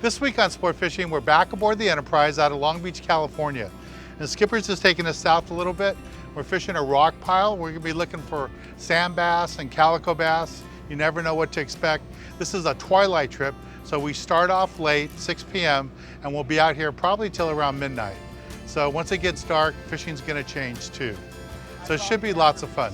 This week on Sport Fishing, we're back aboard the Enterprise out of Long Beach, California. And Skipper's just taking us south a little bit. We're fishing a rock pile. We're gonna be looking for sand bass and calico bass. You never know what to expect. This is a twilight trip, so we start off late, 6 p.m., and we'll be out here probably till around midnight. So once it gets dark, fishing's gonna change too. So it should be lots of fun.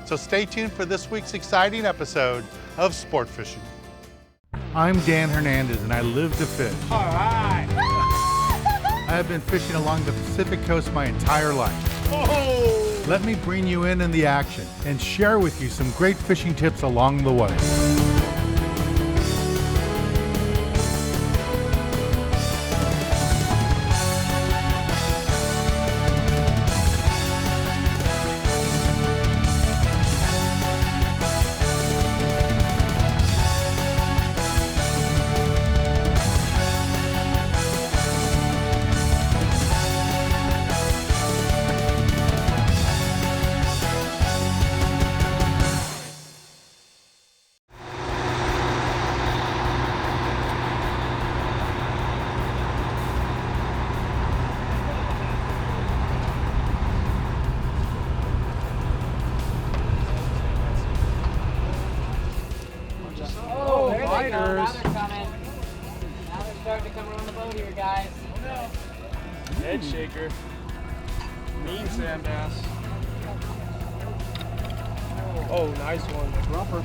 So stay tuned for this week's exciting episode of Sport Fishing. I'm Dan Hernandez and I live to fish. All right. I have been fishing along the Pacific coast my entire life. Oh. Let me bring you in the action and share with you some great fishing tips along the way. Now they're coming. Now they're starting to come around the boat here, guys. Oh no. Head shaker. Mean sand bass. Oh, nice one. Grumper.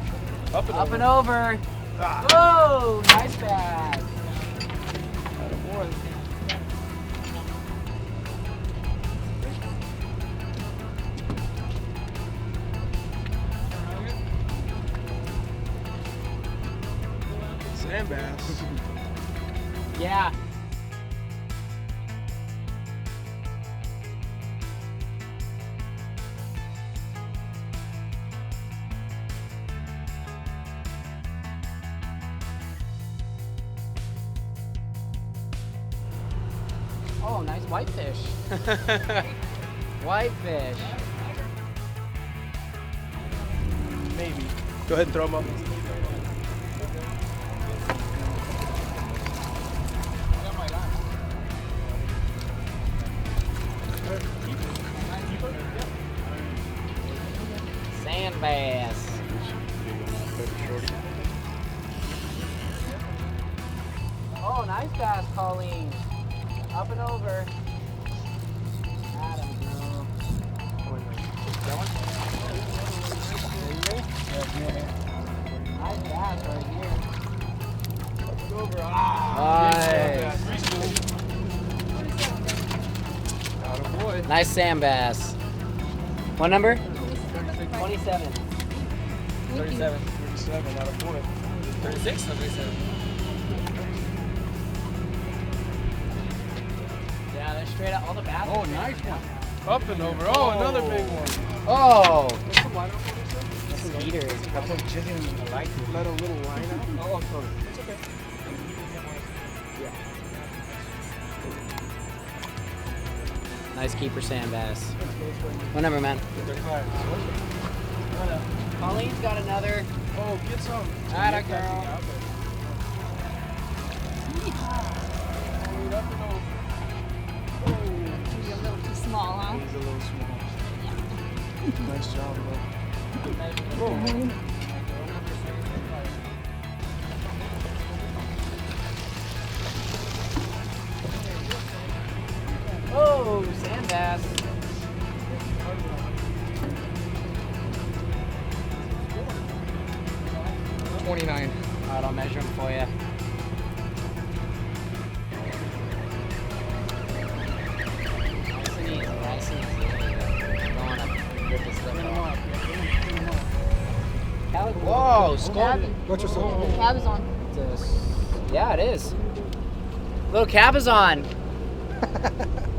Up and over. Ah. Whoa, nice bass. Attaboy. Sand bass. Yeah. Oh, nice whitefish. Whitefish. Maybe. Go ahead and throw them up. Sand bass. Oh, nice bass, Colleen. Up and over. Adam, girl. Nice bass right here. Up and over. Ah, Nice. Attaboy. Nice sand bass. What number? 27. 37. 37, attaboy. 36 or 37? Yeah, they're straight up. All the bass. Oh, nice one. Up and over. Oh, another big one. Oh! Come on. Speeders. Let a little line out. Oh, sorry. It's okay. Nice keeper sand bass. What number, man? 35. Colleen's got another. Oh, get some. Atta girl. Up and over. Maybe a little too small, huh? He's a little small. Nice job, bro. Oh, sand bass. Oh, 29. All right, I'll measure them for you. Nice and easy, nice and easy. Don't want to rip this stuff off. Whoa, skull. What's your The cab is on. Yeah, it is. Little cabazon.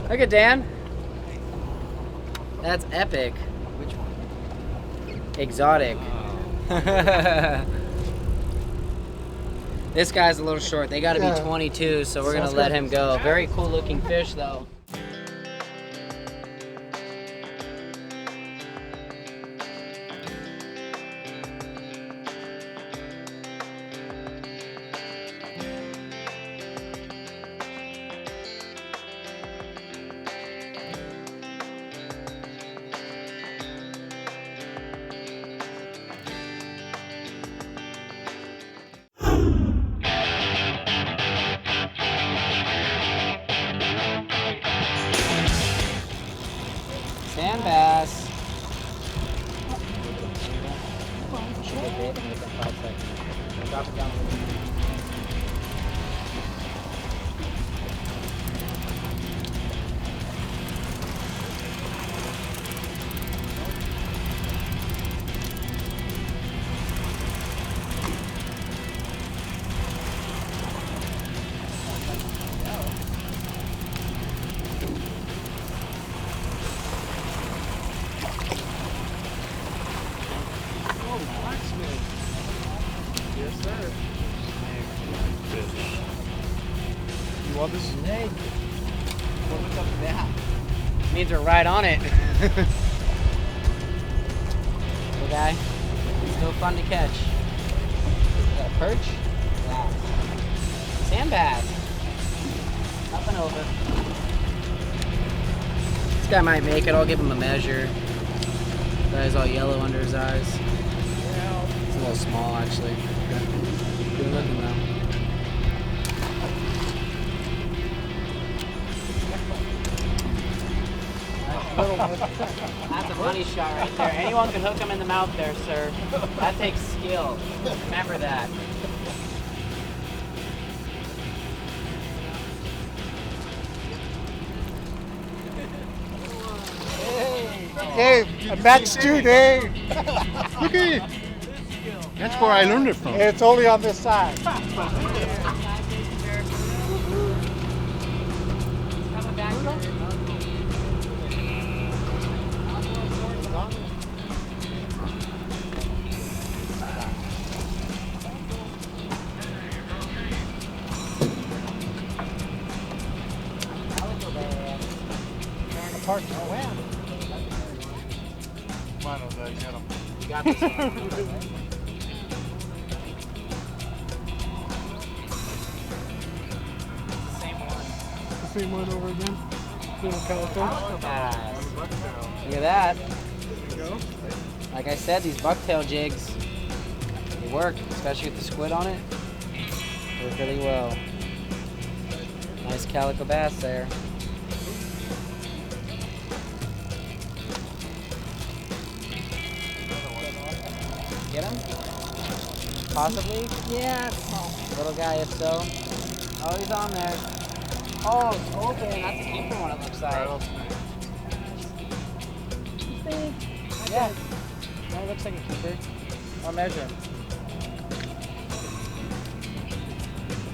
Look at Dan. That's epic. Which one? Exotic. This guy's a little short. They got to be 22, so we're going to let him go. Very cool looking fish, though. Well, this is Hey. What's up with that? Means we're right on it. Okay. Still fun to catch. Is that a perch? Yeah. Sand bass. Up and over. This guy might make it. I'll give him a measure. Guy's all yellow under his eyes. It's a little small, actually. Good looking though. That's a money shot right there. Anyone can hook him in the mouth there, sir. That takes skill. Remember that. Dave, that's you, Dave. Look at it. That's where I learned it from. It's only on this side. Coming back. Come on, Jose, get him. You got this one. Same one. the same one over again. Little calico. Bass. Look at that. There you go. Like I said, these bucktail jigs, they work, especially with the squid on it. Work really well. Nice calico bass there. Get him? Possibly? Yeah, it's small. Little guy, if so. Oh, he's on there. Oh, scorpion. That's a keeper one, it looks like. Yeah. That looks like a keeper. I'll measure him.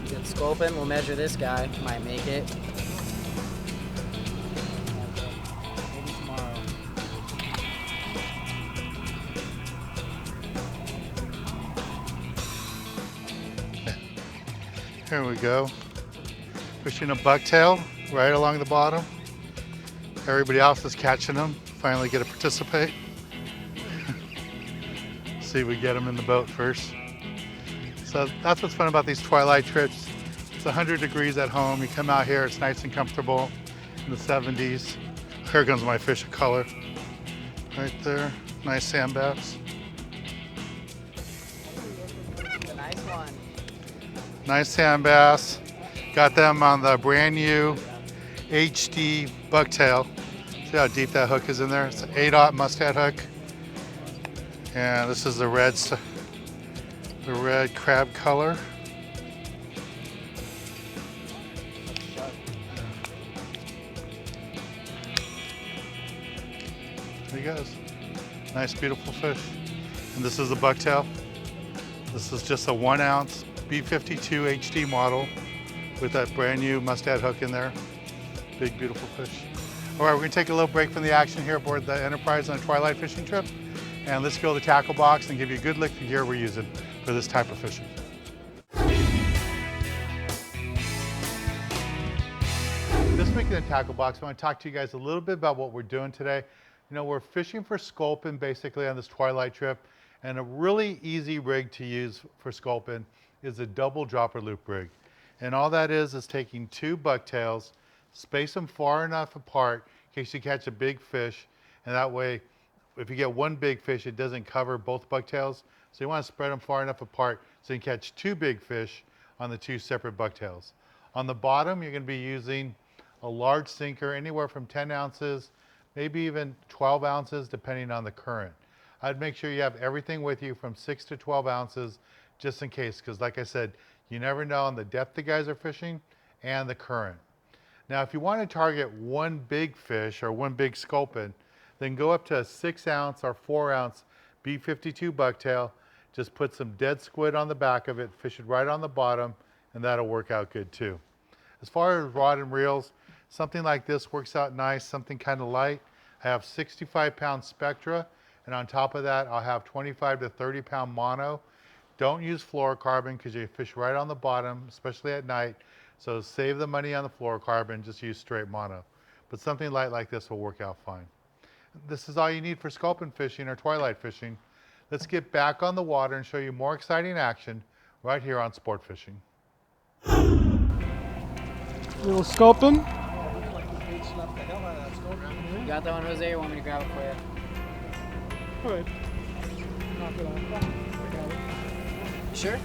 Get scoping. We'll measure this guy. Might make it. Maybe tomorrow. Here we go. Fishing a bucktail right along the bottom. Everybody else is catching them. Finally get to participate. See if we get them in the boat first. So that's what's fun about these twilight trips. It's 100 degrees at home. You come out here, it's nice and comfortable in the 70s. Here comes my fish of color. Right there, nice sand bass. It's a nice one. Nice sand bass. Got them on the brand new HD bucktail. See how deep that hook is in there? It's an 8/0 mustad hook. And this is the red crab color. There he goes. Nice, beautiful fish. And this is the bucktail. This is just a 1 ounce B52 HD model with that brand new mustad hook in there. Big, beautiful fish. All right, we're gonna take a little break from the action here aboard the Enterprise on a Twilight fishing trip. And let's go to the tackle box and give you a good look at the gear we're using for this type of fishing. This week in the tackle box, I want to talk to you guys a little bit about what we're doing today. You know, we're fishing for sculpin basically on this Twilight trip, and a really easy rig to use for sculpin is a double dropper loop rig. And all that is taking 2 bucktails, space them far enough apart in case you catch a big fish, and that way, if you get one big fish, it doesn't cover both bucktails. So you want to spread them far enough apart so you can catch 2 big fish on the 2 separate bucktails. On the bottom, you're going to be using a large sinker, anywhere from 10 ounces, maybe even 12 ounces, depending on the current. I'd make sure you have everything with you from 6 to 12 ounces, just in case, because like I said, you never know on the depth the guys are fishing and the current. Now, if you want to target one big fish or one big sculpin, then go up to a 6 ounce or 4 ounce B52 bucktail. Just put some dead squid on the back of it, fish it right on the bottom, and that'll work out good too. As far as rod and reels, something like this works out nice, something kind of light. I have 65-pound Spectra, and on top of that, I'll have 25 to 30-pound mono. Don't use fluorocarbon because you fish right on the bottom, especially at night. So save the money on the fluorocarbon, just use straight mono. But something light like this will work out fine. This is all you need for sculpin fishing or twilight fishing. Let's get back on the water and show you more exciting action right here on Sport Fishing. Little sculpin. You got that one, Jose, or want me to grab it for you? Go ahead. Knock it off. I got it. Sure.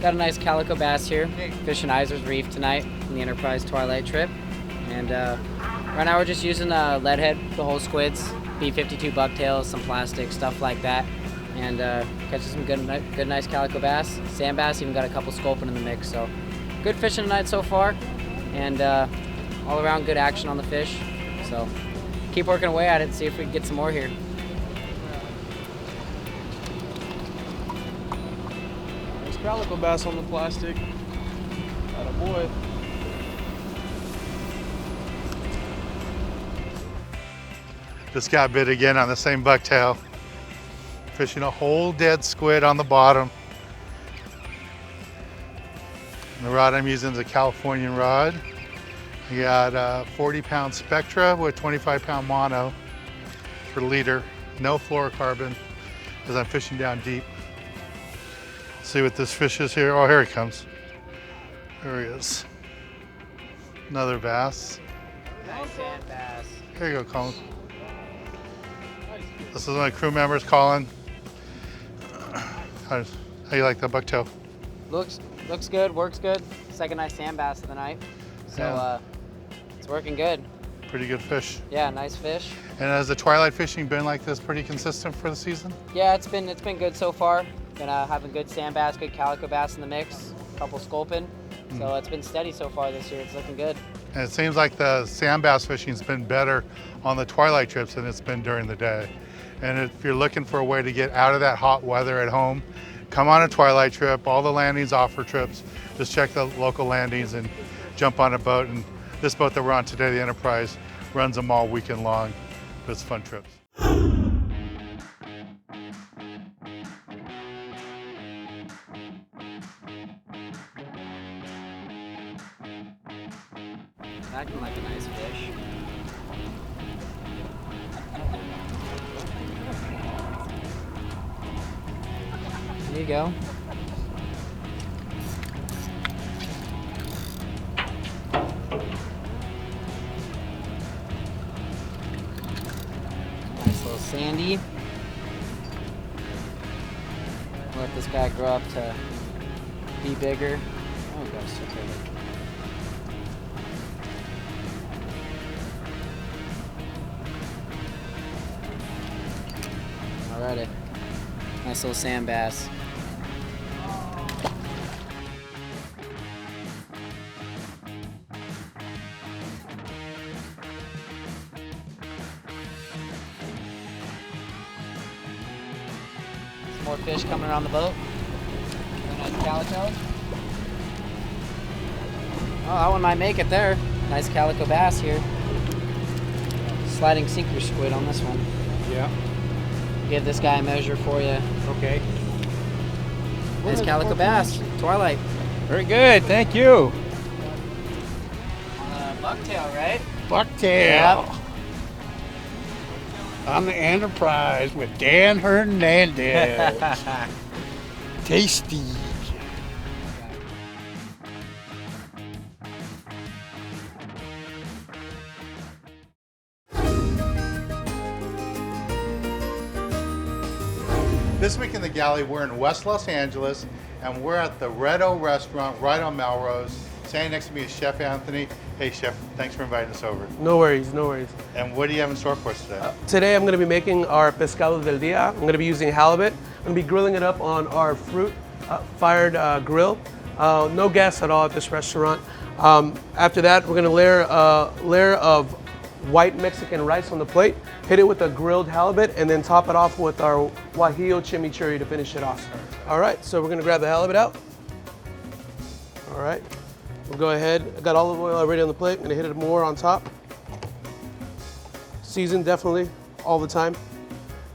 Got a nice calico bass here, fishing Iser's Reef tonight in the Enterprise Twilight trip. And right now we're just using lead head, the whole squids, B52 Bucktails, some plastic, stuff like that. And catching some good nice calico bass. Sand bass, even got a couple sculpin in the mix. So good fishing tonight so far. And all around good action on the fish. So keep working away at it and see if we can get some more here. Nice calico bass on the plastic. Atta boy. Just got bit again on the same bucktail. Fishing a whole dead squid on the bottom. And the rod I'm using is a Californian rod. I got a 40-pound Spectra with 25-pound mono for leader. No fluorocarbon because I'm fishing down deep. See what this fish is here. Oh, here he comes. There he is. Another bass. Nice sand bass. Here you go, Colin. This is my crew members, Colin. How you like that bucktail? Looks good, works good. Second nice sand bass of the night. So Yeah. it's working good. Pretty good fish. Yeah, nice fish. And has the twilight fishing been like this pretty consistent for the season? Yeah, it's been good so far. Been having good sand bass, good calico bass in the mix, a couple sculpin. So it's been steady so far this year. It's looking good. And it seems like the sand bass fishing's been better on the twilight trips than it's been during the day. And if you're looking for a way to get out of that hot weather at home, come on a twilight trip. All the landings offer trips. Just check the local landings and jump on a boat. And this boat that we're on today, the Enterprise, runs them all weekend long. But it's fun trips. Acting like a nice fish. There you go. Nice little sandy. Let this guy grow up to be bigger. Oh gosh, so big. Alrighty. Nice little sand bass. Some more fish coming around the boat. Nice calico. Oh, that one might make it there. Nice calico bass here. Sliding sinker squid on this one. Yeah. Give this guy a measure for you. Okay. Nice calico bass. Twilight. Very good. Thank you. Bucktail, right? Bucktail. Yep. On the Enterprise with Dan Hernandez. Tasty. This week in the galley, we're in West Los Angeles, and we're at the Red O restaurant right on Melrose. Standing next to me is Chef Anthony. Hey, Chef, thanks for inviting us over. No worries, no worries. And what do you have in store for us today? Today I'm going to be making our pescado del dia. I'm going to be using halibut. I'm going to be grilling it up on our fruit fired grill. No gas at all at this restaurant. After that, we're going to layer a layer of white Mexican rice on the plate, hit it with a grilled halibut, and then top it off with our guajillo chimichurri to finish it off. All right, so we're going to grab the halibut out. All right. We'll go ahead. I got olive oil already on the plate. I'm gonna hit it more on top. Season definitely all the time.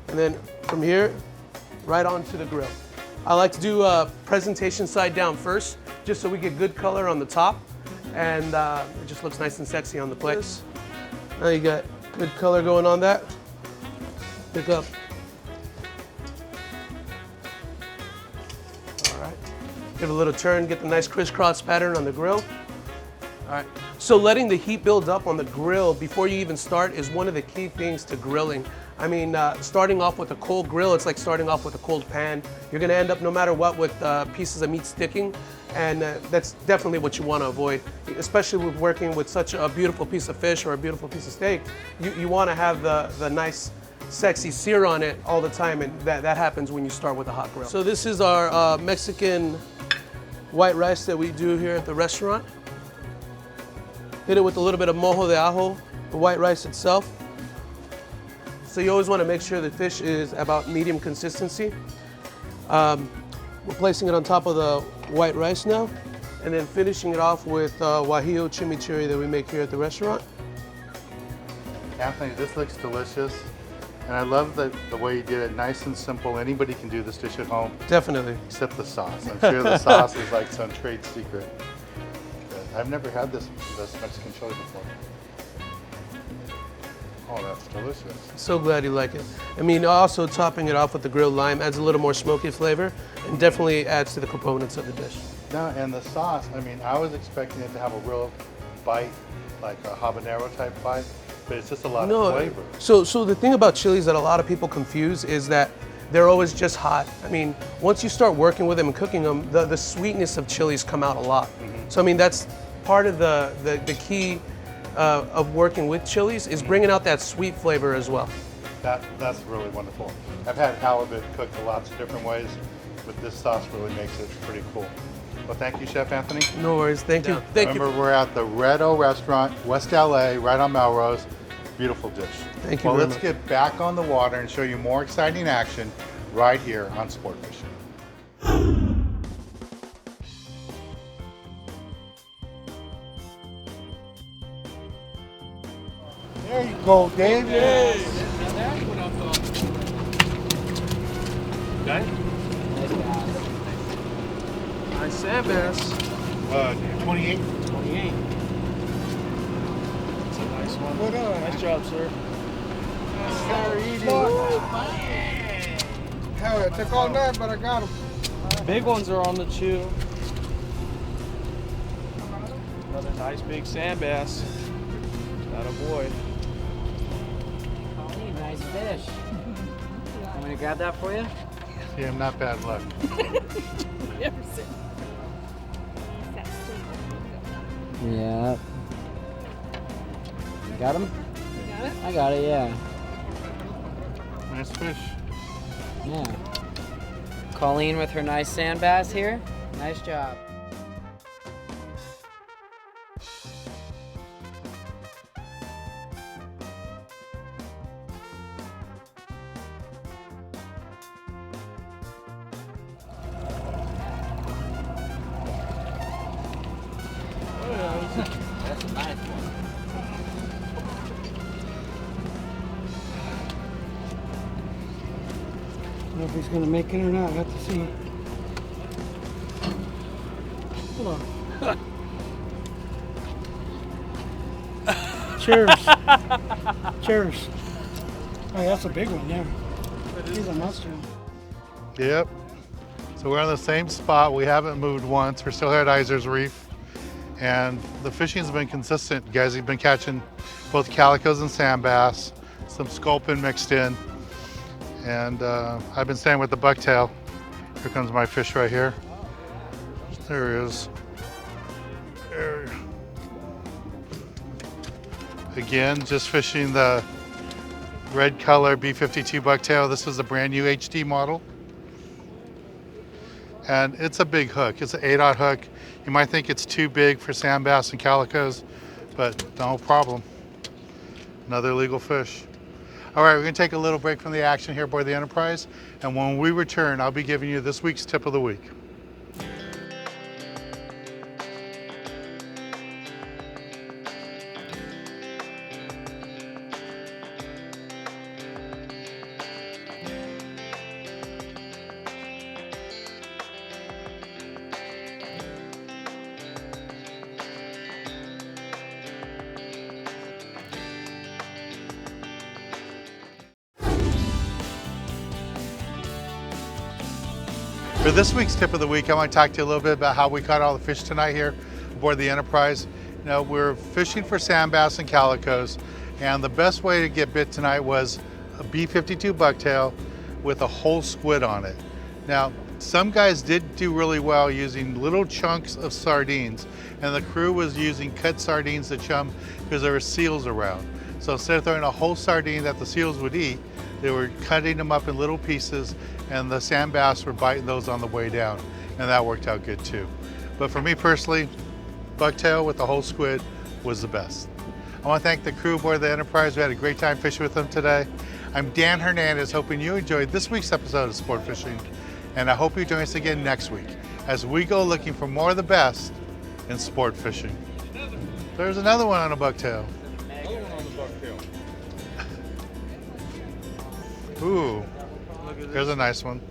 And then from here, right onto the grill. I like to do a presentation side down first. just so we get good color on the top, and it just looks nice and sexy on the plate. Now you got good color going on that. Pick up. All right. Give it a little turn, get the nice crisscross pattern on the grill. All right. So letting the heat build up on the grill before you even start is one of the key things to grilling. I mean, starting off with a cold grill, it's like starting off with a cold pan. You're gonna end up, no matter what, with pieces of meat sticking, and that's definitely what you wanna avoid, especially with working with such a beautiful piece of fish or a beautiful piece of steak. You wanna have the nice, sexy sear on it all the time, and that happens when you start with a hot grill. So this is our Mexican white rice that we do here at the restaurant. Hit it with a little bit of mojo de ajo, the white rice itself. So you always want to make sure the fish is about medium consistency. We're placing it on top of the white rice now, and then finishing it off with guajillo chimichurri that we make here at the restaurant. Anthony, this looks delicious. And I love the way you did it, nice and simple. Anybody can do this dish at home. Definitely. Except the sauce. I'm sure the sauce is like some trade secret. But I've never had this Mexican chili before. Oh, that's delicious. So glad you like it. I mean, also topping it off with the grilled lime adds a little more smoky flavor and definitely adds to the components of the dish. No, and the sauce, I mean, I was expecting it to have a real bite, like a habanero type bite, but it's just a lot of flavor. So the thing about chilies that a lot of people confuse is that they're always just hot. I mean, once you start working with them and cooking them, the sweetness of chilies come out a lot. So I mean, that's part of the key of working with chilies is bringing out that sweet flavor as well. That's really wonderful. I've had halibut cooked lots of different ways, but this sauce really makes it pretty cool. Well, thank you, Chef Anthony. No worries, thank you. Remember, we're at the Red O Restaurant, West LA, right on Melrose. Beautiful dish. Thank you Well, very let's much. get back on the water and show you more exciting action right here on Sport Fishing. There you go, Dave. Okay. Nice sand bass. 28. 28. That's a nice one. What up? Nice job, sir. Hell, it took all night, but I got him. Big ones are on the chew. Another nice big sand bass. That a boy. Oh, nice fish. Want me to grab that for you? Yeah, not bad luck. Yeah. Got him? You got it? I got it, yeah. Nice fish. Yeah. Colleen with her nice sand bass here. Nice job. That's a nice one. I don't know if he's gonna make it or not. I have to see. Hold on. Cheers. Cheers. Oh, that's a big one, yeah. He's a monster. Yep. So we're on the same spot. We haven't moved once. We're still here at Iser's Reef. And the fishing's been consistent. You guys have been catching both calicos and sand bass, some sculpin mixed in. And I've been staying with the bucktail. Here comes my fish right here. There he is. There. Again, just fishing the red color B52 Bucktail. This is a brand new HD model. And it's a big hook. It's an 8/0 hook. You might think it's too big for sand bass and calicos, but no problem. Another legal fish. All right, we're gonna take a little break from the action here aboard the Enterprise, and when we return, I'll be giving you this week's tip of the week. For this week's tip of the week, I want to talk to you a little bit about how we caught all the fish tonight here aboard the Enterprise. You know, we're fishing for sand bass and calicos, and the best way to get bit tonight was a B52 Bucktail with a whole squid on it. Now, some guys did do really well using little chunks of sardines, and the crew was using cut sardines to chum because there were seals around. So instead of throwing a whole sardine that the seals would eat, they were cutting them up in little pieces, and the sand bass were biting those on the way down, and that worked out good too. But for me personally, bucktail with the whole squid was the best. I want to thank the crew aboard the Enterprise. We had a great time fishing with them today. I'm Dan Hernandez, hoping you enjoyed this week's episode of Sport Fishing, and I hope you join us again next week as we go looking for more of the best in sport fishing. There's another one on a bucktail. Ooh, here's a nice one.